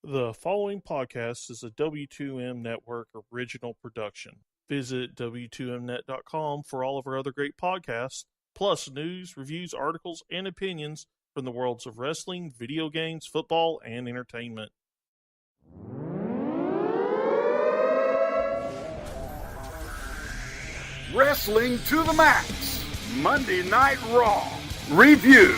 The following podcast is a W2M Network original production. Visit W2Mnet.com for all of our other great podcasts, plus news, reviews, articles, and opinions from the worlds of wrestling, video games, football, and entertainment. Wrestling to the Max, Monday Night Raw, review.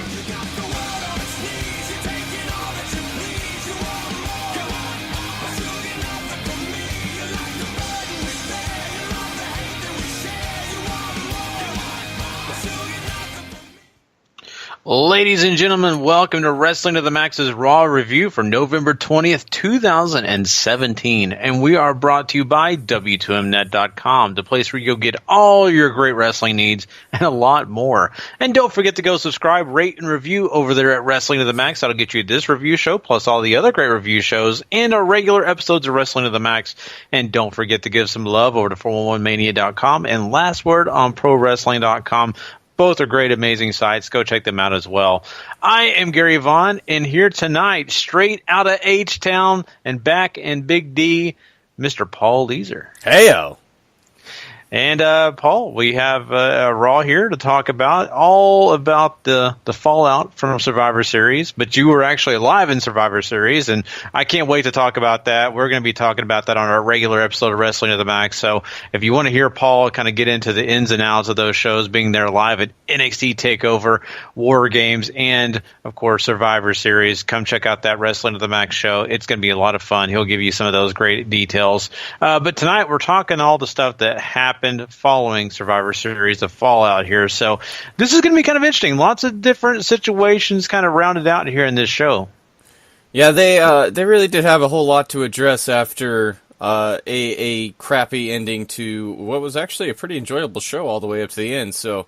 Ladies and gentlemen, welcome to Wrestling to the Max's Raw review for November 20th, 2017. And we are brought to you by W2Mnet.com, the place where you go get all your great wrestling needs and a lot more. And don't forget to go subscribe, rate, and review over there at Wrestling to the Max. That'll get you this review show, plus all the other great review shows and our regular episodes of Wrestling to the Max. And don't forget to give some love over to 411mania.com and last word on ProWrestling.com. Both are great, amazing sites. Go check them out as well. I am Gary Vaughan, and here tonight, straight out of H-Town and back in Big D, Mr. Paul Leazar. Heyo. And, Paul, we have a Raw here to talk about, all about the fallout from Survivor Series. But you were actually live in Survivor Series, and I can't wait to talk about that. We're going to be talking about that on our regular episode of Wrestling to the Max. So if you want to hear Paul kind of get into the ins and outs of those shows, being there live at NXT TakeOver, War Games, and, of course, Survivor Series, come check out that Wrestling to the Max show. It's going to be a lot of fun. He'll give you some of those great details. But tonight we're talking all the stuff that happened following Survivor Series, the fallout here. So this is going to be kind of interesting. Lots of different situations kind of rounded out here in this show. Yeah, they really did have a whole lot to address after a crappy ending to what was actually a pretty enjoyable show all the way up to the end. So,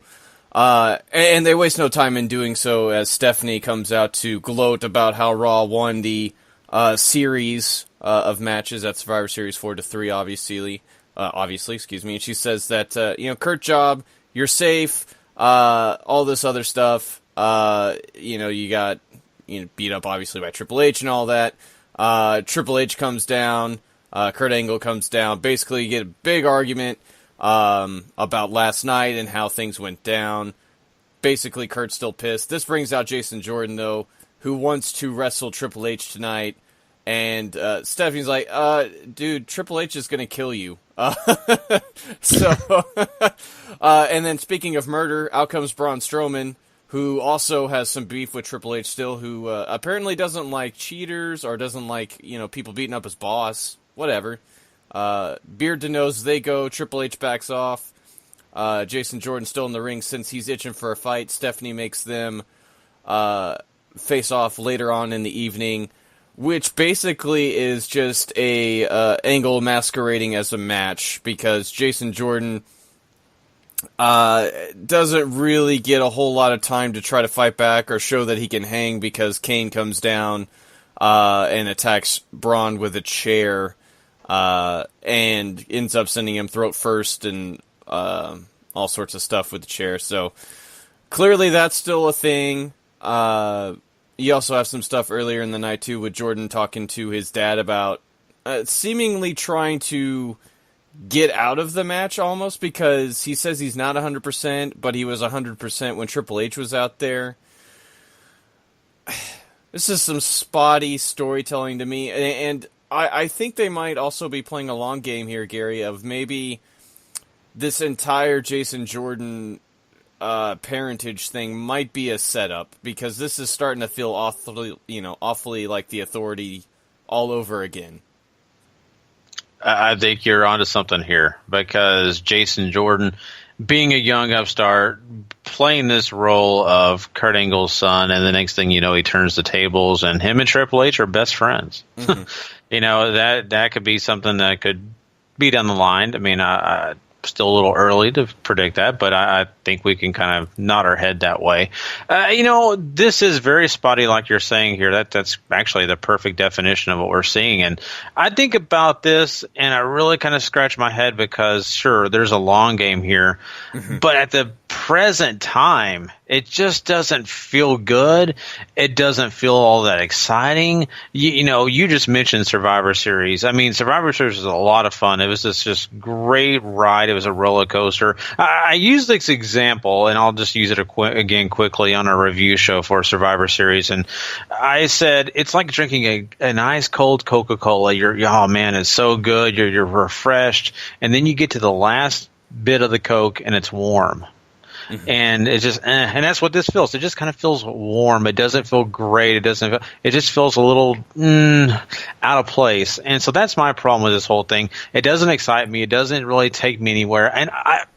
and they waste no time in doing so as Stephanie comes out to gloat about how Raw won the series of matches at Survivor Series 4-3, obviously, excuse me, and she says that, Kurt job, you're safe, all this other stuff, you got, beat up, obviously, by Triple H and all that, Triple H comes down, Kurt Angle comes down, basically you get a big argument, about last night and how things went down, basically Kurt's still pissed. This brings out Jason Jordan, though, who wants to wrestle Triple H tonight. And Stephanie's like, dude, Triple H is going to kill you. So, and then speaking of murder, out comes Braun Strowman, who also has some beef with Triple H still, who apparently doesn't like cheaters or doesn't like, people beating up his boss. Whatever. Beard to nose, they go. Triple H backs off. Jason Jordan still in the ring since he's itching for a fight. Stephanie makes them face off later on in the evening, which basically is just a Angle masquerading as a match, because Jason Jordan doesn't really get a whole lot of time to try to fight back or show that he can hang, because Kane comes down and attacks Braun with a chair and ends up sending him throat first and all sorts of stuff with the chair. So clearly that's still a thing. You also have some stuff earlier in the night, too, with Jordan talking to his dad about seemingly trying to get out of the match almost, because he says he's not 100%, but he was 100% when Triple H was out there. This is some spotty storytelling to me, and I think they might also be playing a long game here, Gary, of maybe this entire Jason Jordan parentage thing might be a setup, because this is starting to feel awfully like the Authority all over again. I think you're onto something here, because Jason Jordan, being a young upstart, playing this role of Kurt Angle's son, and the next thing you know, he turns the tables, and him and Triple H are best friends. Mm-hmm. That could be something that could be down the line. I mean, still a little early to predict that, but I think we can kind of nod our head that way. This is very spotty, like you're saying here. That's actually the perfect definition of what we're seeing. And I think about this, and I really kind of scratch my head, because, sure, there's a long game here, mm-hmm. but at the present time, it just doesn't feel good. It doesn't feel all that exciting. You just mentioned Survivor Series. I mean, Survivor Series was a lot of fun. It was this just great ride. It was a roller coaster. I use this example, and I'll just use it again quickly on a review show for Survivor Series. And I said, it's like drinking a nice cold Coca-Cola. Oh man, it's so good. You're refreshed. And then you get to the last bit of the Coke and it's warm. Mm-hmm. And it's just, and that's what this feels. It just kind of feels warm. It doesn't feel great. It just feels a little out of place. And so that's my problem with this whole thing. It doesn't excite me. It doesn't really take me anywhere. And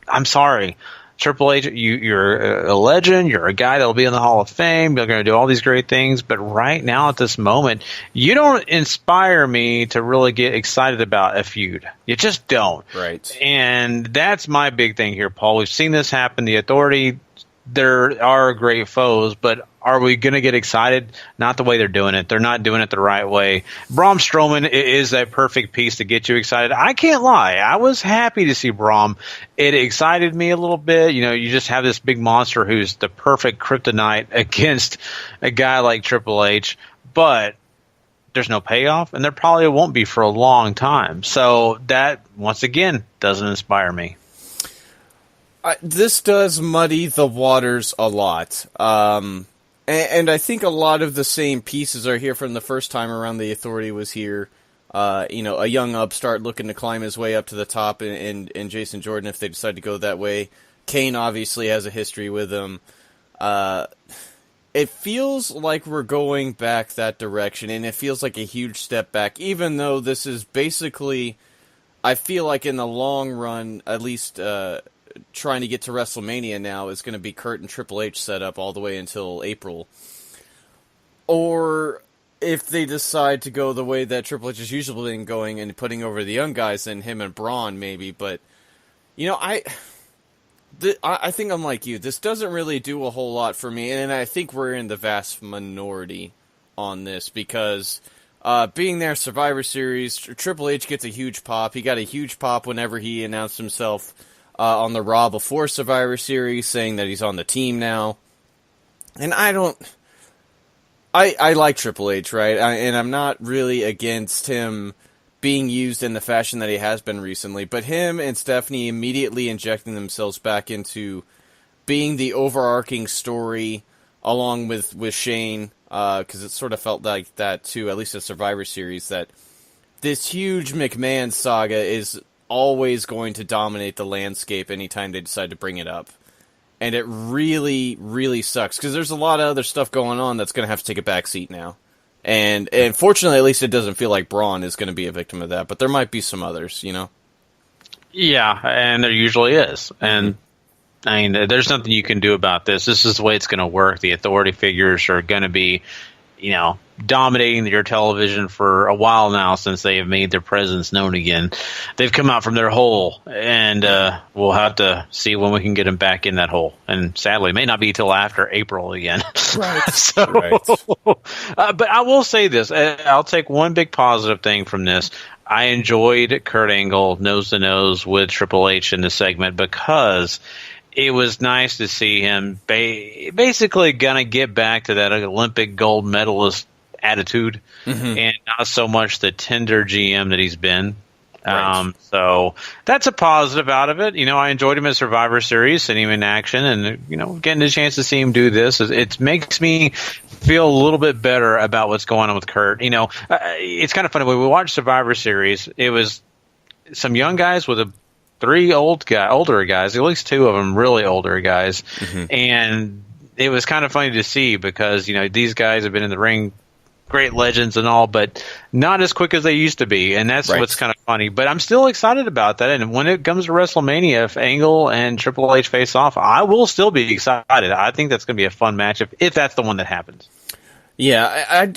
I'm sorry, Triple H, you're a legend. You're a guy that will be in the Hall of Fame. You're going to do all these great things. But right now at this moment, you don't inspire me to really get excited about a feud. You just don't. Right. And that's my big thing here, Paul. We've seen this happen. The Authority, there are great foes, but are we going to get excited? Not the way they're doing it. They're not doing it the right way. Braun Strowman is that perfect piece to get you excited. I can't lie. I was happy to see Braun. It excited me a little bit. You just have this big monster who's the perfect kryptonite against a guy like Triple H, but there's no payoff, and there probably won't be for a long time. So that, once again, doesn't inspire me. This does muddy the waters a lot. And I think a lot of the same pieces are here from the first time around the Authority was here. A young upstart looking to climb his way up to the top, and Jason Jordan, if they decide to go that way. Kane obviously has a history with him. It feels like we're going back that direction, and it feels like a huge step back, even though this is basically, I feel like in the long run, at least trying to get to WrestleMania now is going to be Kurt and Triple H set up all the way until April. Or if they decide to go the way that Triple H has usually been going and putting over the young guys, then him and Braun maybe. But, I think I'm like you. This doesn't really do a whole lot for me, and I think we're in the vast minority on this because being there, Survivor Series, Triple H gets a huge pop. He got a huge pop whenever he announced himself on the Raw before Survivor Series, saying that he's on the team now. And I like Triple H, right? And I'm not really against him being used in the fashion that he has been recently, but him and Stephanie immediately injecting themselves back into being the overarching story along with Shane, because it sort of felt like that too, at least at Survivor Series, that this huge McMahon saga is always going to dominate the landscape anytime they decide to bring it up. And it really, really sucks, because there's a lot of other stuff going on that's going to have to take a back seat now. And fortunately, at least it doesn't feel like Braun is going to be a victim of that, but there might be some others, Yeah, and there usually is. And, I mean, there's nothing you can do about this. This is the way it's going to work. The Authority figures are going to be, dominating your television for a while now since they have made their presence known again. They've come out from their hole, and we'll have to see when we can get them back in that hole. And sadly, it may not be till after April again. Right. Right. But I will say this. I'll take one big positive thing from this. I enjoyed Kurt Angle nose-to-nose with Triple H in the segment because it was nice to see him basically going to get back to that Olympic gold medalist attitude and not so much the tender GM that he's been. Right. So that's a positive out of it. I enjoyed him at Survivor Series, seeing him in action, and, getting a chance to see him do this. It makes me feel a little bit better about what's going on with Kurt. It's kind of funny. When we watched Survivor Series, it was some young guys with three older guys, at least two of them really older guys. And it was kind of funny to see because, these guys have been in the ring, great legends and all, but not as quick as they used to be. And that's what's kind of funny. But I'm still excited about that. And when it comes to WrestleMania, if Angle and Triple H face off, I will still be excited. I think that's going to be a fun match if that's the one that happens. Yeah,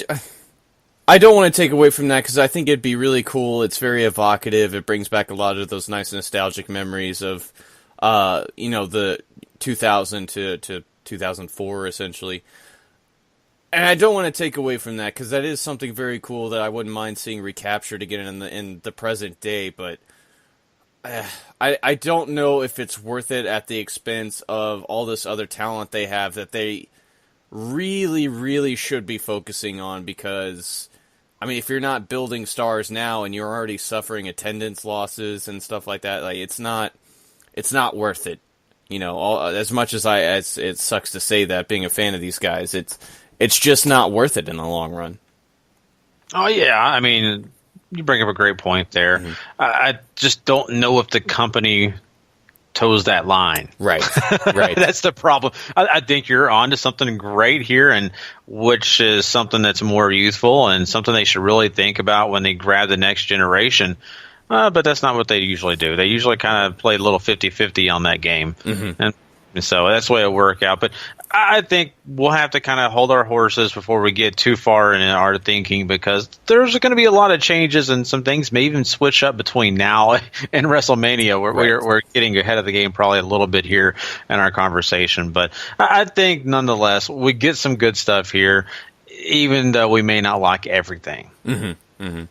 I don't want to take away from that because I think it'd be really cool. It's very evocative. It brings back a lot of those nice nostalgic memories of, the 2000 to 2004, essentially. And I don't want to take away from that because that is something very cool that I wouldn't mind seeing recaptured again in the present day. But I don't know if it's worth it at the expense of all this other talent they have that they really, really should be focusing on, because, I mean, if you're not building stars now and you're already suffering attendance losses and stuff like that, like, it's not worth it. You know, as much as it sucks to say that, being a fan of these guys, it's just not worth it in the long run. Oh, yeah. I mean, you bring up a great point there. Mm-hmm. I just don't know if the company toes that line. Right. That's the problem. I think you're onto something great here, and which is something that's more youthful and something they should really think about when they grab the next generation. But that's not what they usually do. They usually kind of play a little 50-50 on that game. Mm-hmm. And so that's the way it'll work out. But I think we'll have to kind of hold our horses before we get too far in our thinking, because there's going to be a lot of changes, and some things may even switch up between now and WrestleMania. We're getting ahead of the game probably a little bit here in our conversation. But I think nonetheless we get some good stuff here, even though we may not like everything. Mm-hmm. Mm-hmm.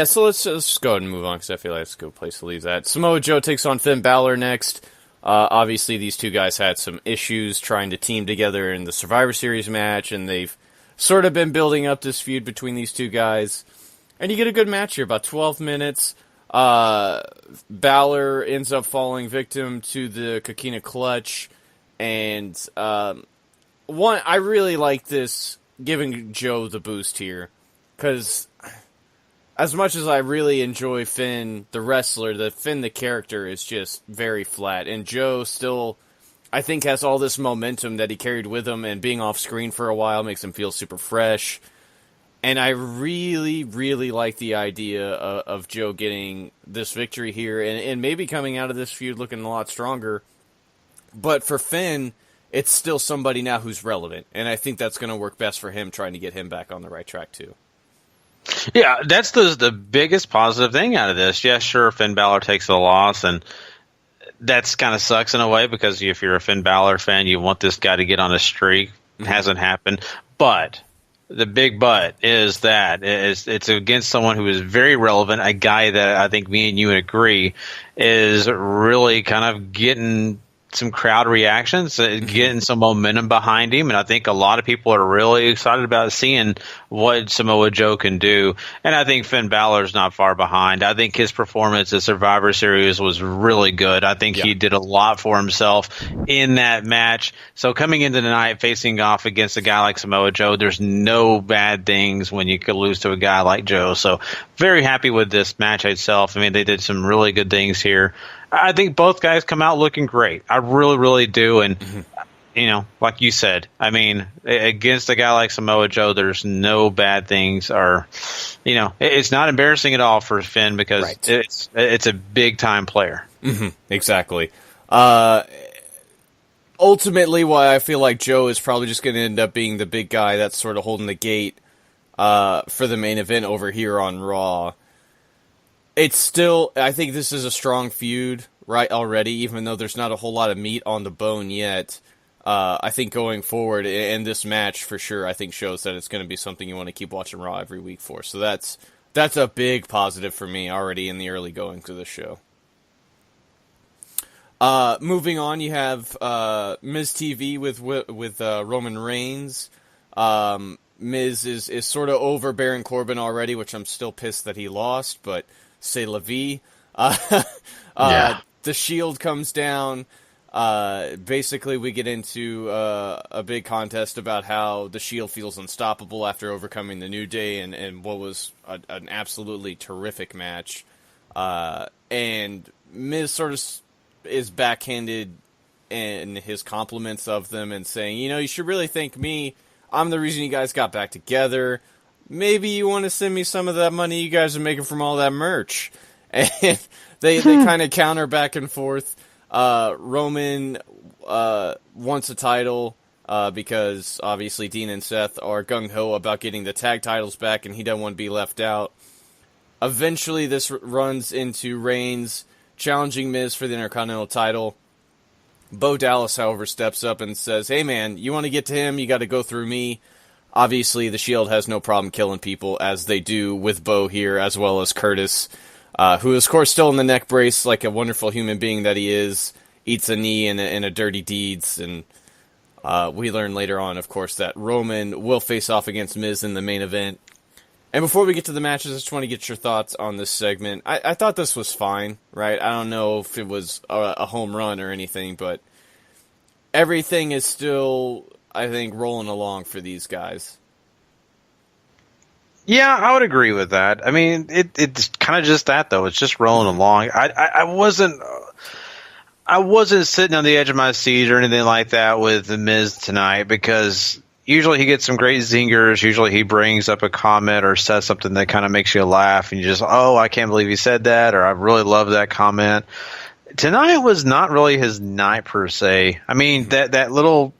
So let's just go ahead and move on, because I feel like it's a good place to leave that. Samoa Joe takes on Finn Balor next. Obviously, these two guys had some issues trying to team together in the Survivor Series match, and they've sort of been building up this feud between these two guys. And you get a good match here, about 12 minutes. Balor ends up falling victim to the Coquina Clutch, and I really like this, giving Joe the boost here, because as much as I really enjoy Finn, the wrestler, Finn, the character, is just very flat. And Joe still, I think, has all this momentum that he carried with him, and being off screen for a while makes him feel super fresh. And I really, really like the idea of Joe getting this victory here, and maybe coming out of this feud looking a lot stronger. But for Finn, it's still somebody now who's relevant. And I think that's going to work best for him, trying to get him back on the right track, too. Yeah, that's the biggest positive thing out of this. Yeah, sure, Finn Balor takes the loss, and that's kind of sucks in a way, because if you're a Finn Balor fan, you want this guy to get on a streak. It hasn't happened. But the big but is that it's against someone who is very relevant, a guy that I think me and you would agree is really kind of getting some crowd reactions, getting some momentum behind him, and I think a lot of people are really excited about seeing what Samoa Joe can do. And I think Finn Balor's not far behind. I think his performance at Survivor Series was really good. I think he did a lot for himself in that match. So coming into the night, facing off against a guy like Samoa Joe, there's no bad things when you could lose to a guy like Joe. So very happy with this match itself. I mean, they did some really good things here. I think both guys come out looking great. I really, really do. And, you know, like you said, I mean, against a guy like Samoa Joe, there's no bad things. Or, you know, it's not embarrassing at all for Finn, because it's a big-time player. Mm-hmm. Exactly. Ultimately, why I feel like Joe is probably just going to end up being the big guy that's sort of holding the gate for the main event over here on Raw. It's still, I think this is a strong feud, right, already, even though there's not a whole lot of meat on the bone yet. I think going forward, in this match, for sure, I think shows that it's going to be something you want to keep watching Raw every week for. So that's a big positive for me already in the early goings of the show. Moving on, you have Miz TV with Roman Reigns. Miz is sort of over Baron Corbin already, which I'm still pissed that he lost, but c'est la vie. The Shield comes down. Basically, we get into a big contest about how the Shield feels unstoppable after overcoming the New Day, and what was an absolutely terrific match. And Miz sort of is backhanded in his compliments of them and saying, you know, you should really thank me. I'm the reason you guys got back together. Maybe you want to send me some of that money you guys are making from all that merch. And they kind of counter back and forth. Roman wants a title because obviously Dean and Seth are gung-ho about getting the tag titles back, and he doesn't want to be left out. Eventually, this runs into Reigns challenging Miz for the Intercontinental title. Bo Dallas, however, steps up and says, hey man, you want to get to him, you got to go through me. Obviously, the Shield has no problem killing people, as they do with Bo here, as well as Curtis. who is, of course, still in the neck brace like a wonderful human being that he is, eats a knee in a dirty deeds, and we learn later on, of course, that Roman will face off against Miz in the main event. And before we get to the matches, I just want to get your thoughts on this segment. I thought this was fine, right? I don't know if it was a home run or anything, but everything is still, I think, rolling along for these guys. Yeah, I would agree with that. I mean, it's kind of just that, though. It's just rolling along. I wasn't sitting on the edge of my seat or anything like that with The Miz tonight, because usually he gets some great zingers. Usually he brings up a comment or says something that kind of makes you laugh, and you just, oh, I can't believe he said that, or I really love that comment. Tonight was not really his night per se. I mean, that little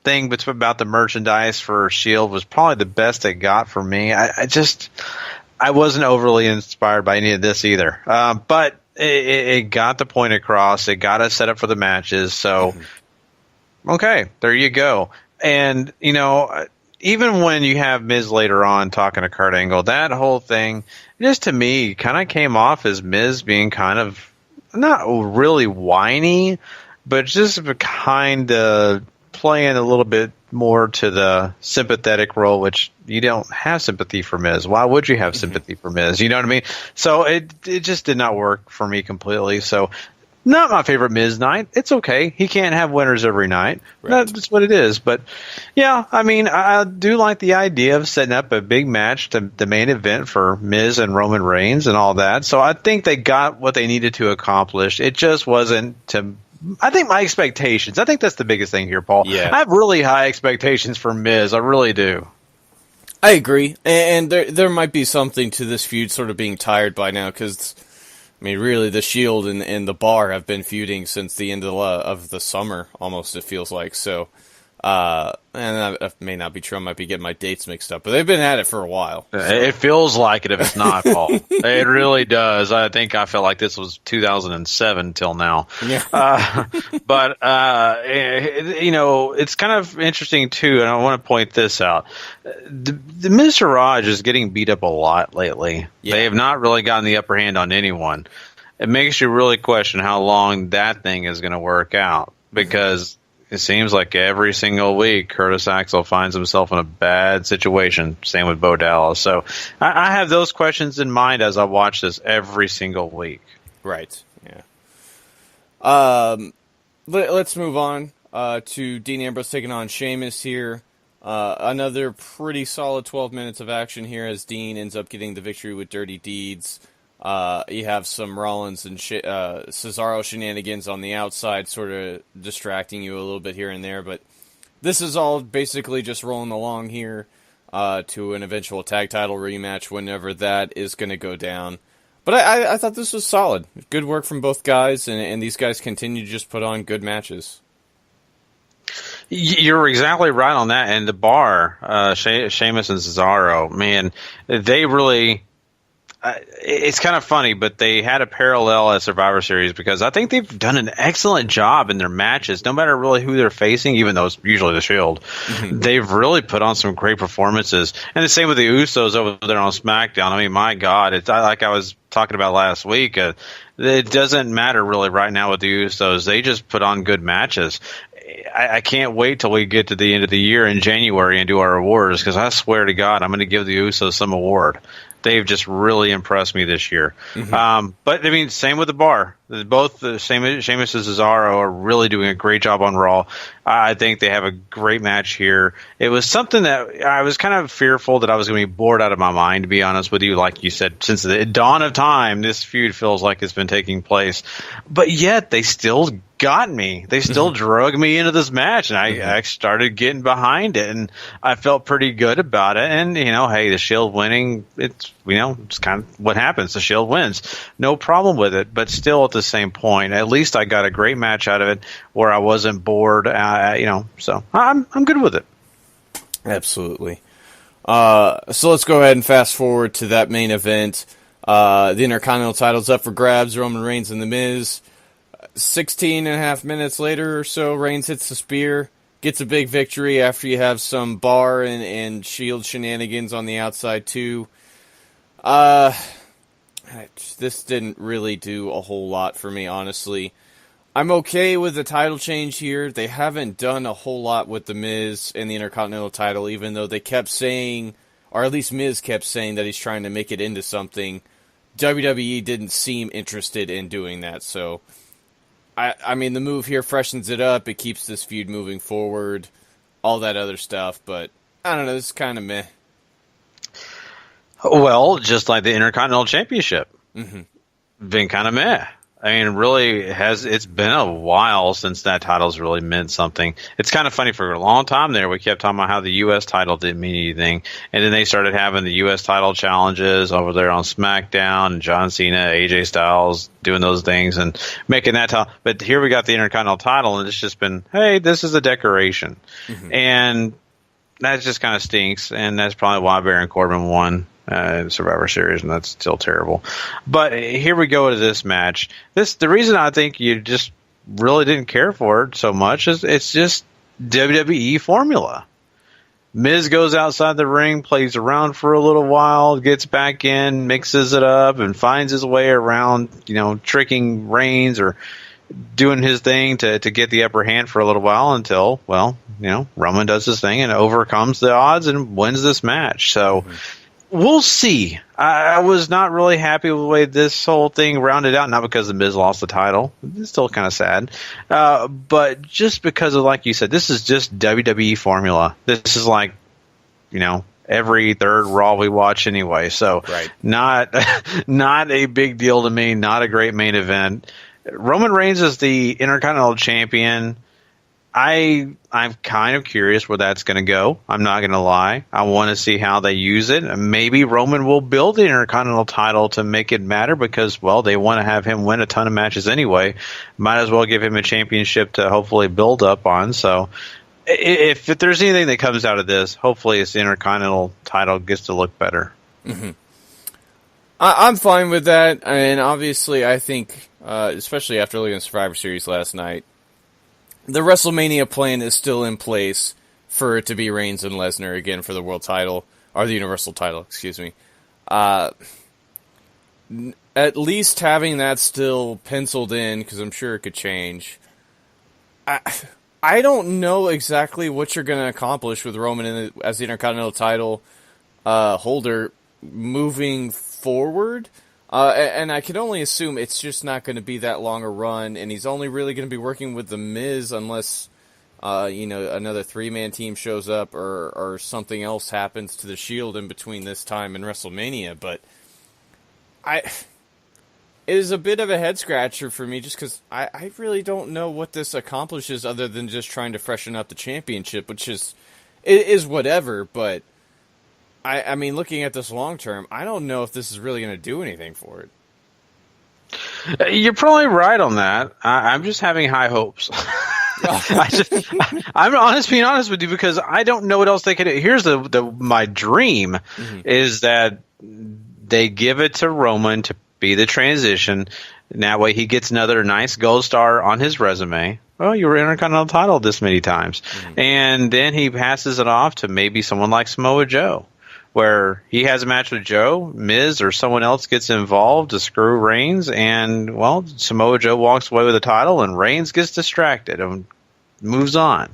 thing about the merchandise for Shield was probably the best it got for me. I wasn't overly inspired by any of this either. But it got the point across. It got us set up for the matches. So, okay, there you go. And, you know, even when you have Miz later on talking to Kurt Angle, that whole thing, just to me, kind of came off as Miz being kind of not really whiny, but just kind of playing a little bit more to the sympathetic role, which you don't have sympathy for Miz. Why would you have sympathy for Miz? You know what I mean? So it just did not work for me completely. So not my favorite Miz night. It's okay. He can't have winners every night. Right. That's what it is. But yeah, I mean, I do like the idea of setting up a big match to the main event for Miz and Roman Reigns and all that. So I think they got what they needed to accomplish. It just wasn't I think my expectations. I think that's the biggest thing here, Paul. Yeah. I have really high expectations for Miz. I really do. I agree, and there might be something to this feud sort of being tired by now, because, I mean, really, the Shield and the Bar have been feuding since the end of the summer, almost, it feels like. So, and that may not be true. I might be getting my dates mixed up, but they've been at it for a while. So. It feels like it if it's not, Paul. It really does. I felt like this was 2007 till now. Yeah. But you know, it's kind of interesting too, and I want to point this out. The Mr. Raj is getting beat up a lot lately. Yeah. They have not really gotten the upper hand on anyone. It makes you really question how long that thing is going to work out, because it seems like every single week Curtis Axel finds himself in a bad situation. Same with Bo Dallas. So I have those questions in mind as I watch this every single week. Right. Yeah. Let's move on to Dean Ambrose taking on Sheamus here. Another pretty solid 12 minutes of action here as Dean ends up getting the victory with Dirty Deeds. You have some Rollins and Cesaro shenanigans on the outside, sort of distracting you a little bit here and there, but this is all basically just rolling along here to an eventual tag title rematch whenever that is going to go down. But I thought this was solid. Good work from both guys, and these guys continue to just put on good matches. You're exactly right on that. And the Bar, Sheamus and Cesaro, man, they really... it's kind of funny, but they had a parallel at Survivor Series, because I think they've done an excellent job in their matches, no matter really who they're facing, even though it's usually the Shield. They've really put on some great performances. And the same with the Usos over there on SmackDown. I mean, my God, it's like I was talking about last week. It doesn't matter really right now with the Usos. They just put on good matches. I can't wait till we get to the end of the year in January and do our awards, because I swear to God, I'm going to give the Usos some award. They've just really impressed me this year. But, I mean, same with the Bar. Both Sheamus and Cesaro are really doing a great job on Raw. I think they have a great match here. It was something that I was kind of fearful that I was going to be bored out of my mind, to be honest with you. Like you said, since the dawn of time, this feud feels like it's been taking place. But yet, they still got me. They still drug me into this match, and I started getting behind it, and I felt pretty good about it. And, you know, hey, the Shield winning, it's kind of what happens. The Shield wins. No problem with it, but still at the same point, at least I got a great match out of it where I wasn't bored, so I'm good with it. Absolutely. So let's go ahead and fast forward to that main event. The Intercontinental title's up for grabs. Roman Reigns and The Miz. 16 and a half minutes later or so, Reigns hits the spear, gets a big victory after you have some Bar and Shield shenanigans on the outside too. This didn't really do a whole lot for me, honestly. I'm okay with the title change here. They haven't done a whole lot with The Miz and the Intercontinental title, even though they kept saying, or at least Miz kept saying that he's trying to make it into something. WWE didn't seem interested in doing that, so I mean, the move here freshens it up. It keeps this feud moving forward, all that other stuff, but I don't know, this is kind of meh. Well, just like the Intercontinental Championship. Mm-hmm. Been kind of meh. I mean, really, it's been a while since that title's really meant something. It's kind of funny, for a long time there, we kept talking about how the U.S. title didn't mean anything, and then they started having the U.S. title challenges over there on SmackDown, and John Cena, AJ Styles doing those things and making that title. But here we got the Intercontinental title, and it's just been, hey, this is a decoration. Mm-hmm. And that just kind of stinks, and that's probably why Baron Corbin won Survivor Series, and that's still terrible. But here we go to this match. The reason I think you just really didn't care for it so much is it's just WWE formula. Miz goes outside the ring, plays around for a little while, gets back in, mixes it up, and finds his way around, tricking Reigns or doing his thing to get the upper hand for a little while until, Roman does his thing and overcomes the odds and wins this match. So we'll see. I was not really happy with the way this whole thing rounded out, not because the Miz lost the title. It's still kind of sad. But just because of, like you said, this is just WWE formula. This is like, every third Raw we watch anyway. So not a big deal to me, not a great main event. Roman Reigns is the Intercontinental Champion. I'm kind of curious where that's going to go. I'm not going to lie. I want to see how they use it. Maybe Roman will build the Intercontinental title to make it matter because, well, they want to have him win a ton of matches anyway. Might as well give him a championship to hopefully build up on. So if there's anything that comes out of this, hopefully it's the Intercontinental title gets to look better. Mm-hmm. I'm fine with that. And obviously I think, especially after looking at Survivor Series last night, the WrestleMania plan is still in place for it to be Reigns and Lesnar again for the world title, or the Universal title, excuse me. At least having that still penciled in, because I'm sure it could change. I don't know exactly what you're going to accomplish with Roman as the Intercontinental title holder moving forward. And I can only assume it's just not going to be that long a run, and he's only really going to be working with The Miz unless, another three-man team shows up or something else happens to the Shield in between this time and WrestleMania. But it is a bit of a head-scratcher for me just because I really don't know what this accomplishes other than just trying to freshen up the championship, which is whatever, but I mean, looking at this long term, I don't know if this is really going to do anything for it. You're probably right on that. I'm just having high hopes. I'm being honest with you because I don't know what else they could do. Here's my dream is that they give it to Roman to be the transition. And that way he gets another nice gold star on his resume. Well, you were Intercontinental title this many times. And then he passes it off to maybe someone like Samoa Joe, where he has a match with Joe, Miz, or someone else gets involved to screw Reigns, and, well, Samoa Joe walks away with the title, and Reigns gets distracted and moves on.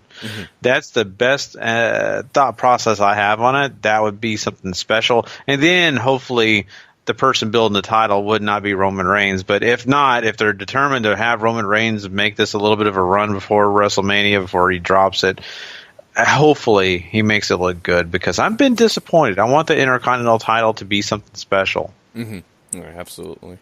That's the best thought process I have on it. That would be something special. And then, hopefully, the person building the title would not be Roman Reigns. But if not, if they're determined to have Roman Reigns make this a little bit of a run before WrestleMania, before he drops it, hopefully he makes it look good because I've been disappointed. I want the Intercontinental title to be something special. Right, absolutely.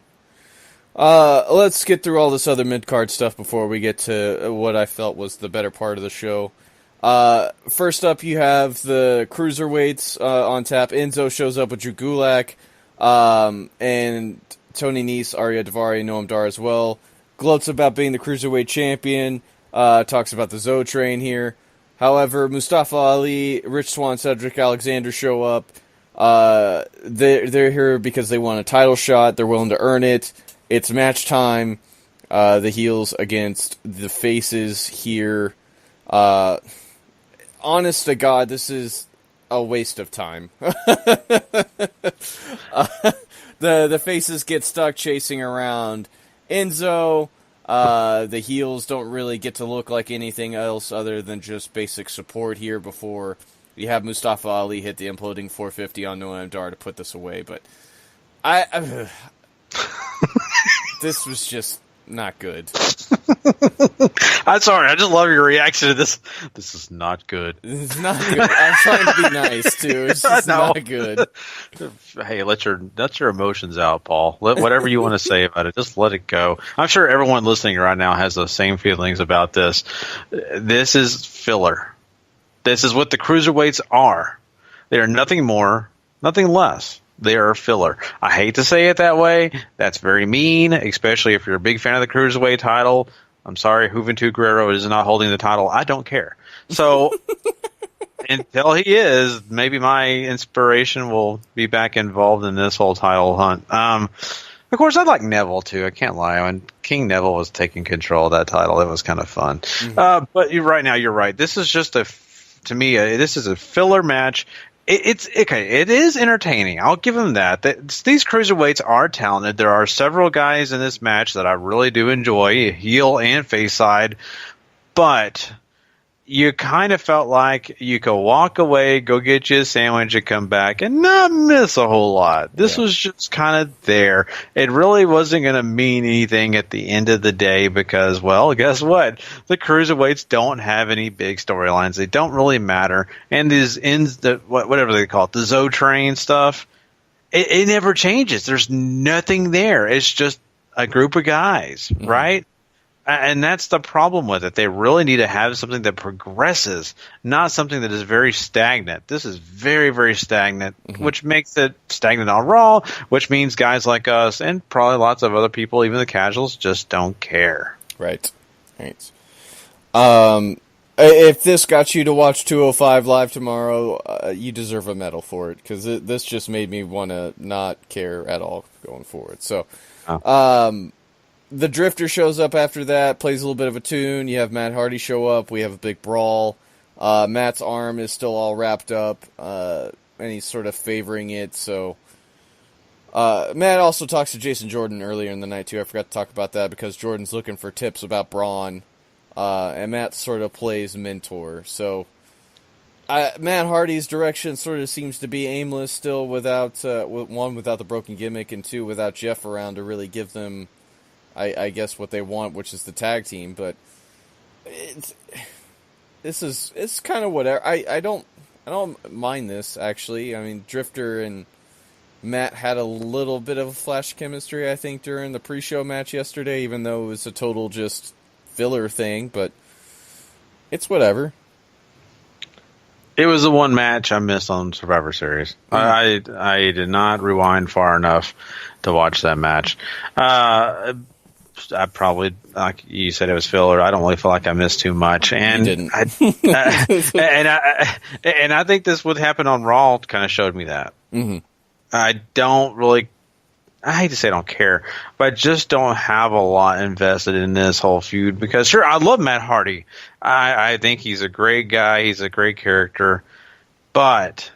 Let's get through all this other mid-card stuff before we get to what I felt was the better part of the show. First up, you have the Cruiserweights on tap. Enzo shows up with Drew Gulak, and Tony Nese, Arya Daivari, Noam Dar as well. Gloats about being the Cruiserweight champion, talks about the Zoe train here. However, Mustafa Ali, Rich Swann, Cedric Alexander show up. They're here because they want a title shot. They're willing to earn it. It's match time. The heels against the faces here. Honest to God, this is a waste of time. the faces get stuck chasing around Enzo. The heels don't really get to look like anything else other than just basic support here before you have Mustafa Ali hit the imploding 450 on Noam Dar to put this away. But this was just not good. I'm sorry. I just love your reaction to this. This is not good. It's not good. I'm trying to be nice too. It's just not good. Hey, let your emotions out, Paul. Let whatever you want to say about it, just let it go. I'm sure everyone listening right now has the same feelings about this. This is filler. This is what the cruiserweights are. They are nothing more, nothing less. They are filler. I hate to say it that way. That's very mean, especially if you're a big fan of the Cruiserweight title. I'm sorry, Juventud Guerrero is not holding the title. I don't care. So until he is, maybe my inspiration will be back involved in this whole title hunt. Of course, I like Neville, too. I can't lie. When King Neville was taking control of that title, it was kind of fun. Mm-hmm. But right now, you're right. This is just to me, this is a filler match. It's okay. It is entertaining. I'll give them that. These cruiserweights are talented. There are several guys in this match that I really do enjoy, heel and face side. But you kind of felt like you could walk away, go get you a sandwich, and come back and not miss a whole lot. This was just kind of there. It really wasn't going to mean anything at the end of the day because, well, guess what? The cruiserweights don't have any big storylines. They don't really matter. And these whatever they call it, the Zo Train stuff, it never changes. There's nothing there. It's just a group of guys, right? And that's the problem with it. They really need to have something that progresses, not something that is very stagnant. This is very, very stagnant, which makes it stagnant on Raw, which means guys like us and probably lots of other people, even the casuals, just don't care. Right. If this got you to watch 205 live tomorrow, you deserve a medal for it, because this just made me want to not care at all going forward. So, the Drifter shows up after that, plays a little bit of a tune. You have Matt Hardy show up. We have a big brawl. Matt's arm is still all wrapped up, and he's sort of favoring it. So Matt also talks to Jason Jordan earlier in the night, too. I forgot to talk about that because Jordan's looking for tips about Braun, and Matt sort of plays mentor. So Matt Hardy's direction sort of seems to be aimless still without the broken gimmick, and two, without Jeff around to really give them I guess what they want, which is the tag team, but it's kind of whatever. I don't mind this, actually. I mean, Drifter and Matt had a little bit of a flash chemistry, I think, during the pre-show match yesterday, even though it was a total just filler thing, but it's whatever. It was the one match I missed on Survivor Series. I did not rewind far enough to watch that match. I probably, like you said, it was filler. I don't really feel like I missed too much, and you didn't. And I think this would happen on Raw kind of showed me that. Mm-hmm. I hate to say I don't care, but I just don't have a lot invested in this whole feud because, sure, I love Matt Hardy. I think he's a great guy. He's a great character, but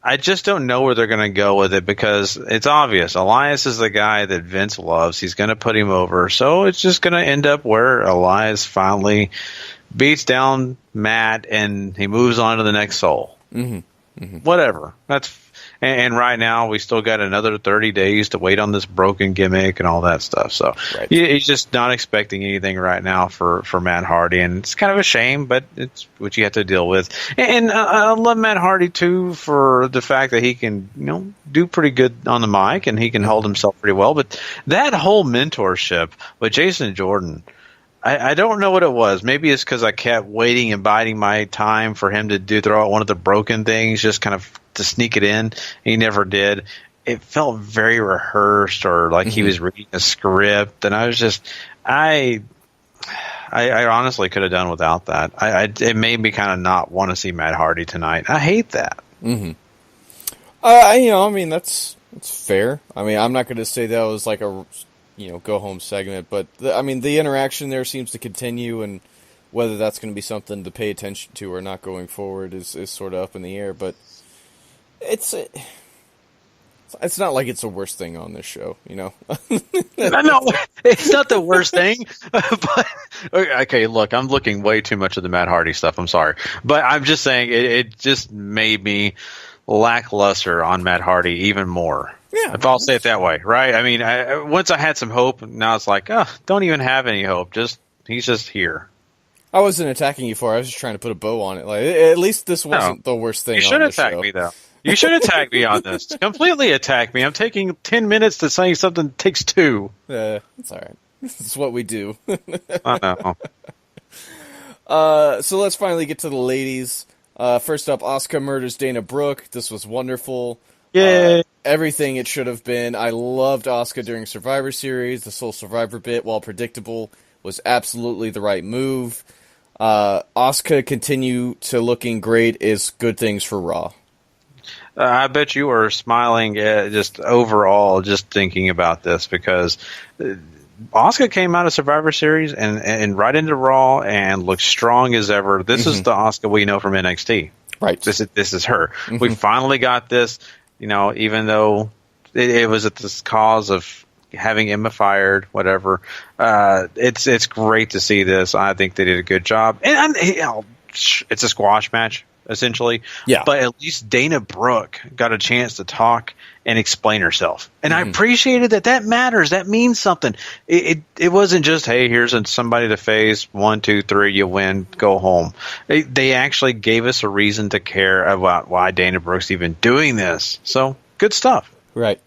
I just don't know where they're going to go with it because it's obvious. Elias is the guy that Vince loves. He's going to put him over. So it's just going to end up where Elias finally beats down Matt and he moves on to the next soul. Mm-hmm. Mm-hmm. Whatever. And right now we still got another 30 days to wait on this broken gimmick and all that stuff. So he's just not expecting anything right now for Matt Hardy. And it's kind of a shame, but it's what you have to deal with. And I love Matt Hardy, too, for the fact that he can, do pretty good on the mic and he can hold himself pretty well. But that whole mentorship with Jason Jordan, I don't know what it was. Maybe it's because I kept waiting and biding my time for him to throw out one of the broken things, just kind of to sneak it in. He never did. It felt very rehearsed or like he was reading a script. And I was just, I honestly could have done without that. It made me kind of not want to see Matt Hardy tonight. I hate that. Mm-hmm. I mean, that's fair. I mean, I'm not going to say that was like a go home segment, but the interaction there seems to continue, and whether that's going to be something to pay attention to or not going forward is sort of up in the air. But It's not like it's the worst thing on this show, you know? No, it's not the worst thing. But okay, look, I'm looking way too much of the Matt Hardy stuff. I'm sorry. But I'm just saying it just made me lackluster on Matt Hardy even more. Yeah. If I'll say it that way, right? I mean, once I had some hope, now it's like, don't even have any hope. He's just here. I wasn't attacking you for it. I was just trying to put a bow on it. Like, at least this wasn't the worst thing on the show. You should attack me, though. You should attack me on this. Completely attack me. I'm taking 10 minutes to say something that takes 2. It's all right. It's what we do. I know. So let's finally get to the ladies. First up, Asuka murders Dana Brooke. This was wonderful. Yay. Everything it should have been. I loved Asuka during Survivor Series. The Soul Survivor bit, while predictable, was absolutely the right move. Asuka continue to looking great is good things for Raw. I bet you were smiling just overall just thinking about this because Asuka came out of Survivor Series and right into Raw and looked strong as ever. This is the Asuka we know from NXT. Right. This is her. We finally got this, even though it was at this cause of having Emma fired, whatever. It's great to see this. I think they did a good job. And it's a squash match. Essentially, yeah. But at least Dana Brooke got a chance to talk and explain herself, and I appreciated that. That matters. That means something. It wasn't just, hey, here's somebody to face. 1, 2, 3, you win, go home. They actually gave us a reason to care about why Dana Brooke's even doing this. So good stuff. Right.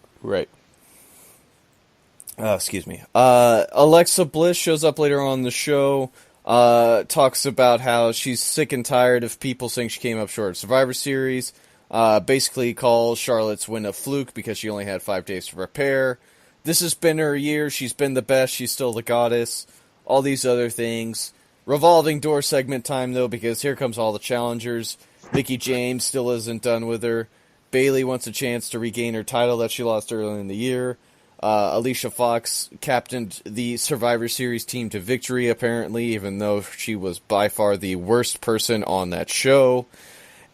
Excuse me. Alexa Bliss shows up later on in the show. Talks about how she's sick and tired of people saying she came up short of Survivor Series. Basically calls Charlotte's win a fluke because she only had 5 days to prepare. This has been her year. She's been the best. She's still the goddess. All these other things. Revolving door segment time, though, because here comes all the challengers. Mickie James still isn't done with her. Bayley wants a chance to regain her title that she lost earlier in the year. Alicia Fox captained the Survivor Series team to victory, apparently, even though she was by far the worst person on that show.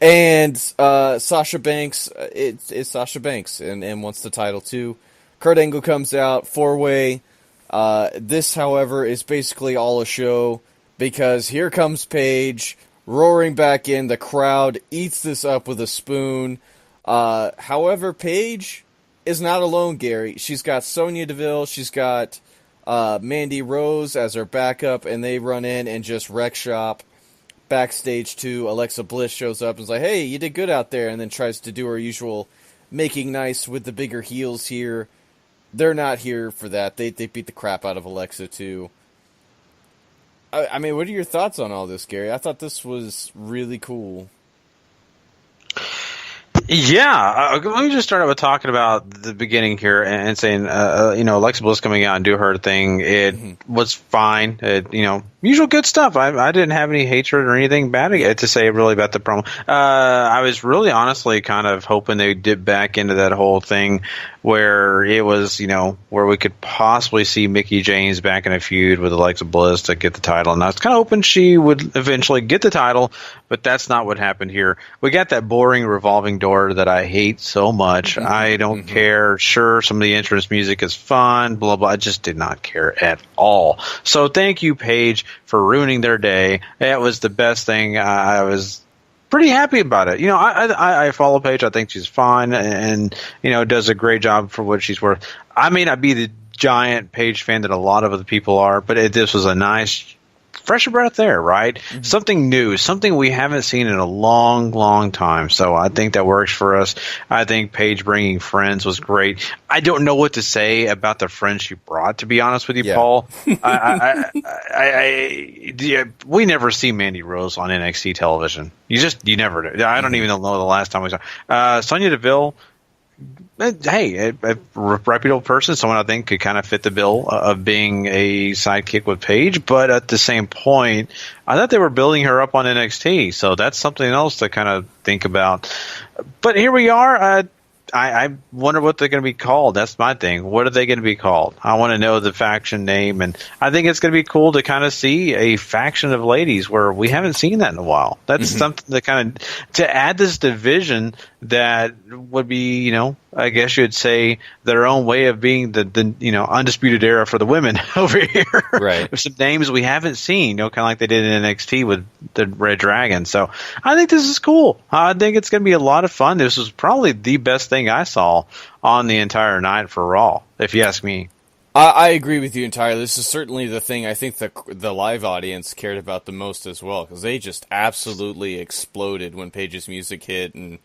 And Sasha Banks is Sasha Banks and wants the title too. Kurt Angle comes out, 4-way. This, however, is basically all a show because here comes Paige roaring back in. The crowd eats this up with a spoon. However, Paige is not alone, Gary. She's got Sonya Deville, she's got Mandy Rose as her backup, and they run in and just wreck shop. Backstage too, Alexa Bliss shows up and is like, hey, you did good out there, and then tries to do her usual making nice with the bigger heels here. They're not here for that. They beat the crap out of Alexa too. I mean, what are your thoughts on all this, Gary? I thought this was really cool. Yeah, let me just start out with talking about the beginning here and saying, Alexa Bliss coming out and do her thing. It was fine. Usual good stuff. I didn't have any hatred or anything bad to say really about the promo. I was really honestly kind of hoping they would dip back into that whole thing where it was, where we could possibly see Mickie James back in a feud with Alexa Bliss to get the title. And I was kind of hoping she would eventually get the title, but that's not what happened here. We got that boring revolving door that I hate so much. I don't care. Sure, some of the entrance music is fun, blah, blah. I just did not care at all. So thank you, Paige, for ruining their day. That was the best thing. I was pretty happy about it. I follow Paige. I think she's fine and does a great job for what she's worth. I may not be the giant Paige fan that a lot of other people are, but this was a nice fresh breath there, right? Something new, something we haven't seen in a long, long time. So I think that works for us. I think Paige bringing friends was great. I don't know what to say about the friends she brought, to be honest with you, Paul. We never see Mandy Rose on NXT television. You never do. I don't even know the last time we saw Sonya Deville. Hey, a reputable person, someone I think could kind of fit the bill of being a sidekick with Paige, but at the same point, I thought they were building her up on NXT, so that's something else to kind of think about. But here we are. I wonder what they're going to be called. That's my thing. What are they going to be called? I want to know the faction name, and I think it's going to be cool to kind of see a faction of ladies where we haven't seen that in a while. That's something to kind of to add this division that would be, I guess you'd say their own way of being the undisputed era for the women over here. Right. With some names we haven't seen, kind of like they did in NXT with the Red Dragon. So I think this is cool. I think it's going to be a lot of fun. This was probably the best thing I saw on the entire night for Raw, if you ask me. I agree with you entirely. This is certainly the thing I think the live audience cared about the most as well, because they just absolutely exploded when Paige's music hit and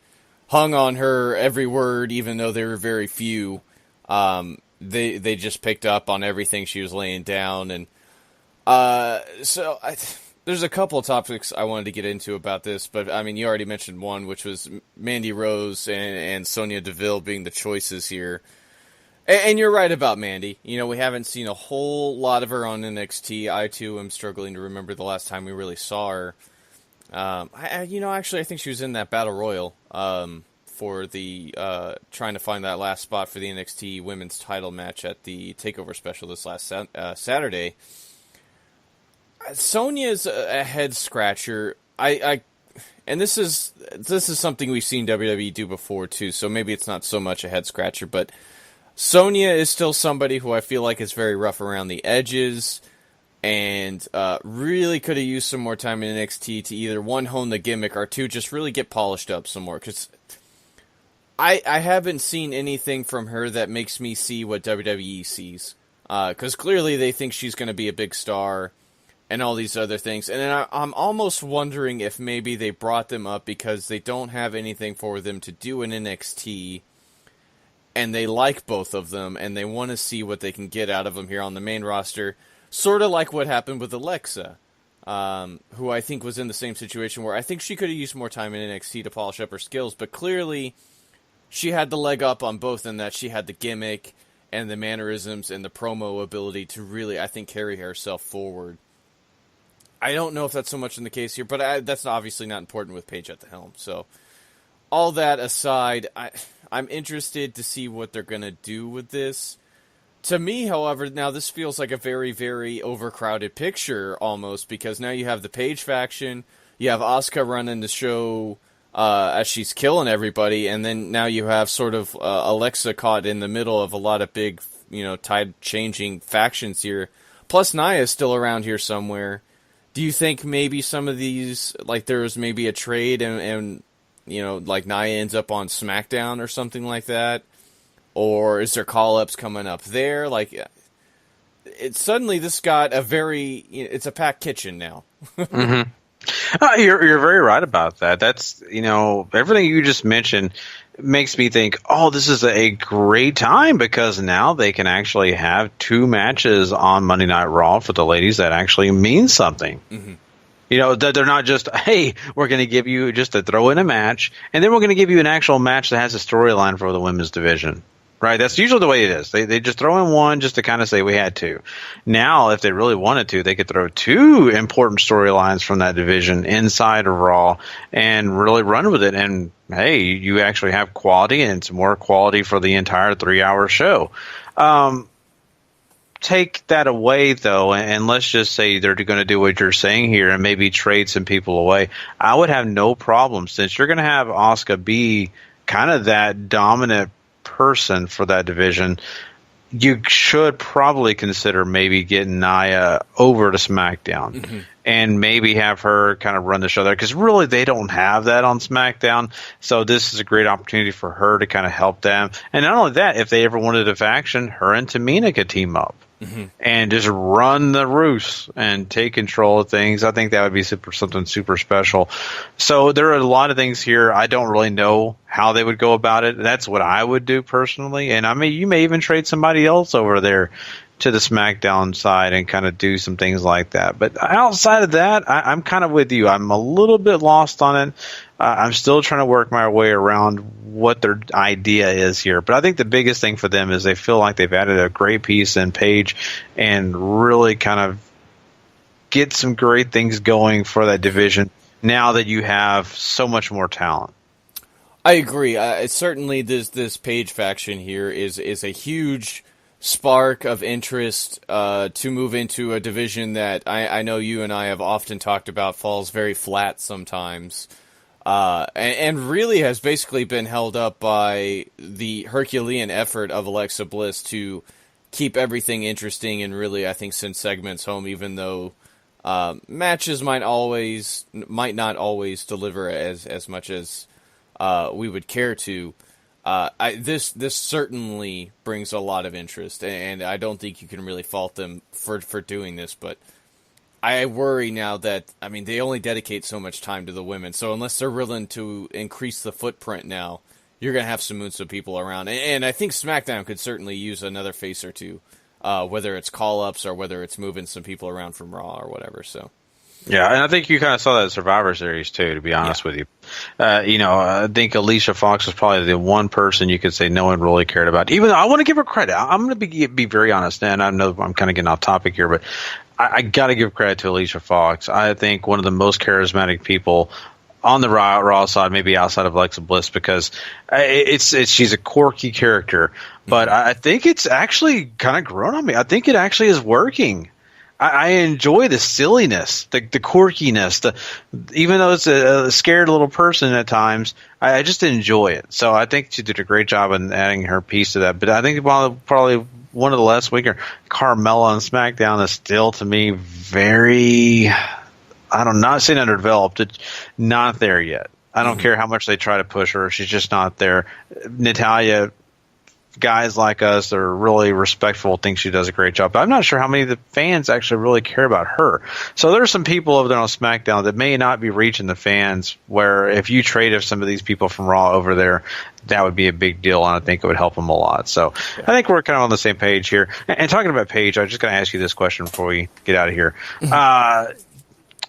hung on her every word, even though there were very few. They just picked up on everything she was laying down, and there's a couple of topics I wanted to get into about this, but I mean, you already mentioned one, which was Mandy Rose and Sonya Deville being the choices here. And you're right about Mandy. We haven't seen a whole lot of her on NXT. I, too, am struggling to remember the last time we really saw her. Actually, I think she was in that Battle Royal for the trying to find that last spot for the NXT Women's Title match at the TakeOver Special this last Saturday. Sonya's a head-scratcher. And this is something we've seen WWE do before, too, so maybe it's not so much a head-scratcher, but Sonya is still somebody who I feel like is very rough around the edges and really could have used some more time in NXT to either, one, hone the gimmick, or two, just really get polished up some more. Because I haven't seen anything from her that makes me see what WWE sees. Because clearly they think she's going to be a big star and all these other things. And then I'm almost wondering if maybe they brought them up because they don't have anything for them to do in NXT, and they like both of them, and they want to see what they can get out of them here on the main roster. Sort of like what happened with Alexa, who I think was in the same situation where I think she could have used more time in NXT to polish up her skills, but clearly she had the leg up on both in that she had the gimmick and the mannerisms and the promo ability to really, I think, carry herself forward. I don't know if that's so much in the case here, but that's obviously not important with Paige at the helm. So all that aside, I'm interested to see what they're going to do with this. To me, however, now this feels like a very, very overcrowded picture almost, because now you have the Paige faction, you have Asuka running the show as she's killing everybody, and then now you have sort of Alexa caught in the middle of a lot of big, tide-changing factions here. Plus, Nia's still around here somewhere. Do you think maybe some of these, like there's maybe a trade and like Nia ends up on SmackDown or something like that? Or is there call-ups coming up there? Like, suddenly this got it's a packed kitchen now. Mm-hmm. You're very right about that. That's, everything you just mentioned makes me think, this is a great time, because now they can actually have two matches on Monday Night Raw for the ladies that actually mean something. Mm-hmm. That they're not just, hey, we're going to give you just to throw in a match, and then we're going to give you an actual match that has a storyline for the women's division. Right? That's usually the way it is. They just throw in one just to kind of say we had to. Now, if they really wanted to, they could throw two important storylines from that division inside of Raw and really run with it. And, hey, you actually have quality, and it's more quality for the entire 3-hour show. Take that away, though, and let's just say they're going to do what you're saying here and maybe trade some people away. I would have no problem, since you're going to have Asuka be kind of that dominant person for that division. You should probably consider maybe getting Nia over to SmackDown and maybe have her kind of run the show there, because really they don't have that on SmackDown. So this is a great opportunity for her to kind of help them. And not only that, if they ever wanted a faction, her and Tamina could team up and just run the roost and take control of things. I think that would be something super special. So there are a lot of things here. I don't really know how they would go about it. That's what I would do personally. And I mean, you may even trade somebody else over there to the SmackDown side and kind of do some things like that. But outside of that, I'm kind of with you. I'm a little bit lost on it. I'm still trying to work my way around what their idea is here. But I think the biggest thing for them is they feel like they've added a great piece in Paige and really kind of get some great things going for that division now that you have so much more talent. I agree. Certainly this Paige faction here is a huge spark of interest to move into a division that I know you and I have often talked about falls very flat sometimes. and really has basically been held up by the Herculean effort of Alexa Bliss to keep everything interesting and really, I think, send segments home, even though matches might not always deliver as much as we would care to. This certainly brings a lot of interest, and I don't think you can really fault them for doing this, but I worry now that, I mean, they only dedicate so much time to the women, so unless they're willing to increase the footprint now, you're going to have some moons of people around. And I think SmackDown could certainly use another face or two, whether it's call-ups or whether it's moving some people around from Raw or whatever, so. Yeah, and I think you kind of saw that in Survivor Series, too, to be honest with you. I think Alicia Fox was probably the one person you could say no one really cared about. Even though I want to give her credit. I'm going to be very honest, and I know I'm kind of getting off topic here, but I got to give credit to Alicia Fox. I think one of the most charismatic people on the Raw side, maybe outside of Alexa Bliss, because she's a quirky character. But I think it's actually kind of grown on me. I think it actually is working. I enjoy the silliness, the quirkiness, even though it's a scared little person at times, I just enjoy it. So I think she did a great job in adding her piece to that. But I think probably one of the last weaker, Carmella on SmackDown is still, to me, very, not saying underdeveloped, it's not there yet. I don't care how much they try to push her. She's just not there. Natalya, guys like us that are really respectful think she does a great job. But I'm not sure how many of the fans actually really care about her. So there's some people over there on SmackDown that may not be reaching the fans, where if you traded some of these people from Raw over there, that would be a big deal, and I think it would help them a lot. So I think we're kind of on the same page here. And talking about Paige, I'm just going to ask you this question before we get out of here.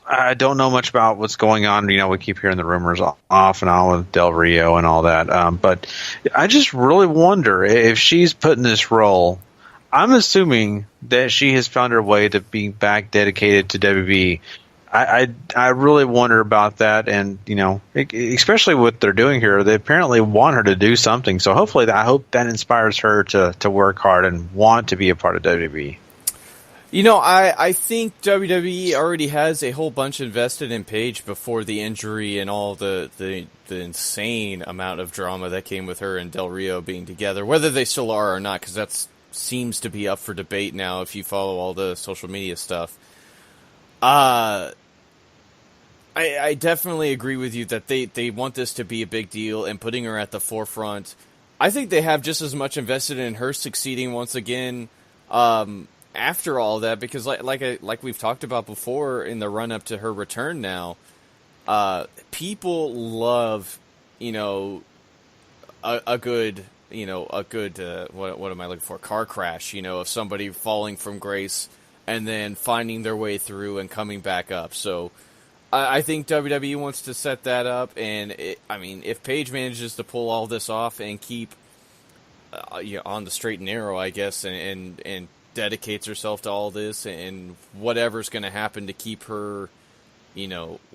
I don't know much about what's going on. We keep hearing the rumors off and on with Del Rio and all that. But I just really wonder if she's put in this role. I'm assuming that she has found her way to being back dedicated to WWE. I really wonder about that, and especially what they're doing here, they apparently want her to do something. So hopefully, I hope that inspires her to work hard and want to be a part of WWE. I think WWE already has a whole bunch invested in Paige before the injury and all the insane amount of drama that came with her and Del Rio being together, whether they still are or not, because that seems to be up for debate now if you follow all the social media stuff. I definitely agree with you that they want this to be a big deal and putting her at the forefront. I think they have just as much invested in her succeeding once again after all that, because like we've talked about before in the run up to her return now, people love a good what am I looking for, car crash, of somebody falling from grace and then finding their way through and coming back up. So I think WWE wants to set that up, and if Paige manages to pull all this off and keep on the straight and narrow, I guess, and dedicates herself to all this and whatever's going to happen to keep her,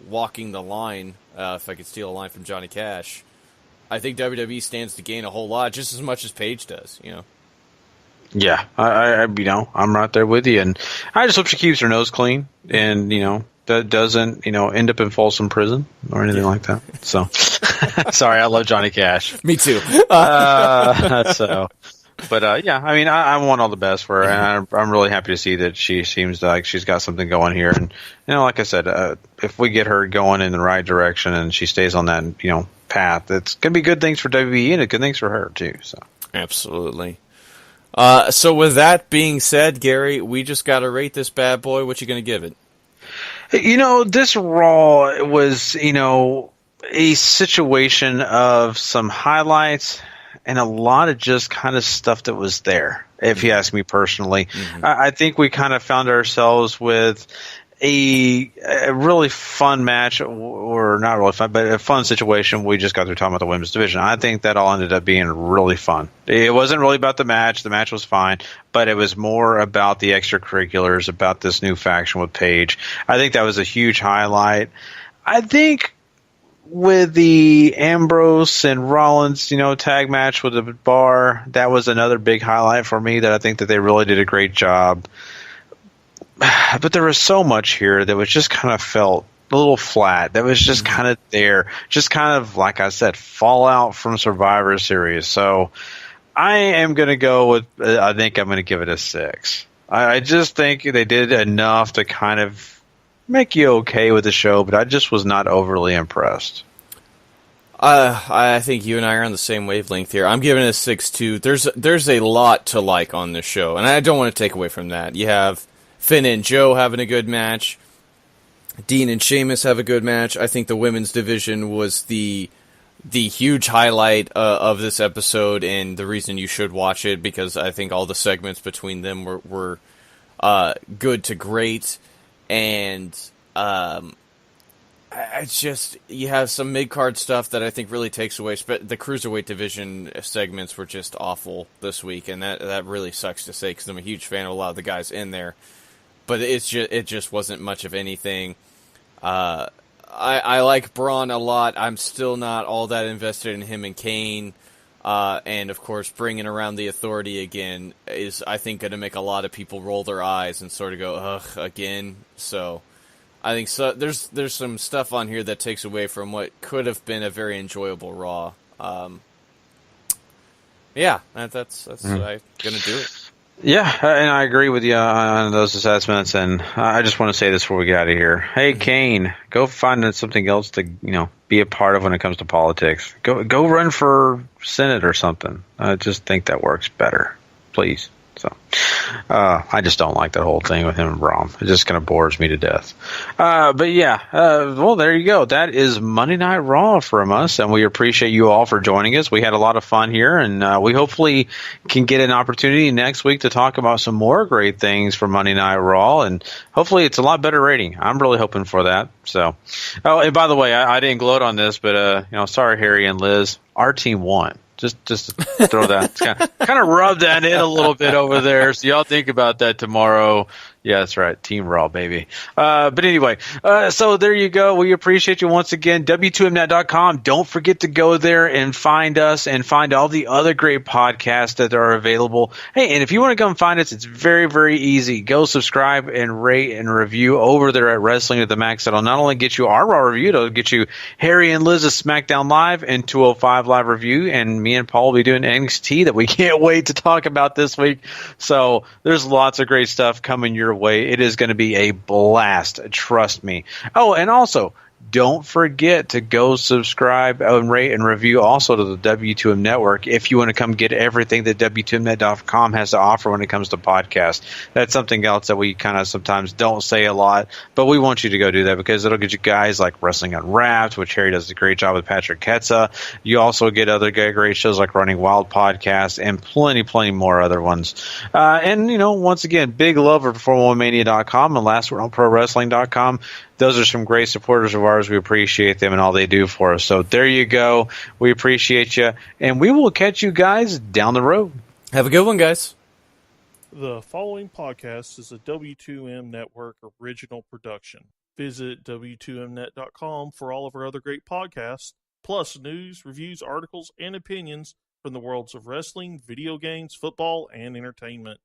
walking the line, if I could steal a line from Johnny Cash, I think WWE stands to gain a whole lot, just as much as Paige does, Yeah, I'm right there with you, and I just hope she keeps her nose clean and, that doesn't, end up in Folsom Prison or anything like that. So, sorry, I love Johnny Cash. Me too. But I want all the best for her, and I'm really happy to see that she seems like she's got something going here. And like I said, if we get her going in the right direction and she stays on that path, it's gonna be good things for WWE and good things for her too. So absolutely. So with that being said, Gary, we just got to rate this bad boy. What you gonna give it? This Raw was a situation of some highlights and a lot of just kind of stuff that was there, if you ask me personally. Mm-hmm. I think we kind of found ourselves with a really fun match, or not really fun, but a fun situation. We just got through talking about the women's division. I think that all ended up being really fun. It wasn't really about the match. The match was fine, but it was more about the extracurriculars, about this new faction with Paige. I think that was a huge highlight. I think with the Ambrose and Rollins, tag match with the Bar, that was another big highlight for me that I think that they really did a great job. But there was so much here that was just kind of felt a little flat. That was just kind of there. Just kind of, like I said, fallout from Survivor Series. So I am going to go with, I think I'm going to give it a 6. I just think they did enough to kind of make you okay with the show, but I just was not overly impressed. I think you and I are on the same wavelength here. I'm giving it a 6 too. There's a lot to like on this show, and I don't want to take away from that. You have Finn and Joe having a good match. Dean and Sheamus have a good match. I think the women's division was the huge highlight of this episode, and the reason you should watch it, because I think all the segments between them were good to great, and I just, you have some mid-card stuff that I think really takes away. The Cruiserweight division segments were just awful this week, and that really sucks to say, because I'm a huge fan of a lot of the guys in there, but it just wasn't much of anything. I like Braun a lot. I'm still not all that invested in him and Kane. And, of course, bringing around the Authority again is, I think, going to make a lot of people roll their eyes and sort of go, ugh, again. So I think there's some stuff on here that takes away from what could have been a very enjoyable Raw. Yeah, that's going to do it. Yeah, and I agree with you on those assessments, and I just want to say this before we get out of here. Hey, Kane, go find something else to, be a part of when it comes to politics. Go run for Senate or something. I just think that works better. Please. So, I just don't like that whole thing with him and Braun. It just kind of bores me to death. But yeah, well, there you go. That is Monday Night Raw from us, and we appreciate you all for joining us. We had a lot of fun here, and we hopefully can get an opportunity next week to talk about some more great things for Monday Night Raw, and hopefully it's a lot better rating. I'm really hoping for that. So, oh, and by the way, I didn't gloat on this, but sorry, Harry and Liz, our team won. Just throw that, kind of rub that in a little bit over there. So y'all think about that tomorrow. Yeah, that's right. Team Raw, baby. But anyway, so there you go. We appreciate you once again. W2Mnet.com. Don't forget to go there and find us and find all the other great podcasts that are available. Hey, and if you want to come find us, it's very, very easy. Go subscribe and rate and review over there at Wrestling at the Max. That'll not only get you our Raw review, it'll get you Harry and Liz's SmackDown Live and 205 Live review. And me and Paul will be doing NXT that we can't wait to talk about this week. So there's lots of great stuff coming your way. It is going to be a blast, trust me. Oh, and also, don't forget to go subscribe and rate and review also to the W2M Network if you want to come get everything that W2Mnet.com has to offer when it comes to podcasts. That's something else that we kind of sometimes don't say a lot, but we want you to go do that because it'll get you guys like Wrestling Unwrapped, which Harry does a great job with Patrick Ketza. You also get other great shows like Running Wild Podcast and plenty more other ones. And, once again, big love for PerformaMania.com and Last Word on ProWrestling.com. Those are some great supporters of ours. We appreciate them and all they do for us. So there you go. We appreciate you. And we will catch you guys down the road. Have a good one, guys. The following podcast is a W2M Network original production. Visit W2Mnet.com for all of our other great podcasts, plus news, reviews, articles, and opinions from the worlds of wrestling, video games, football, and entertainment.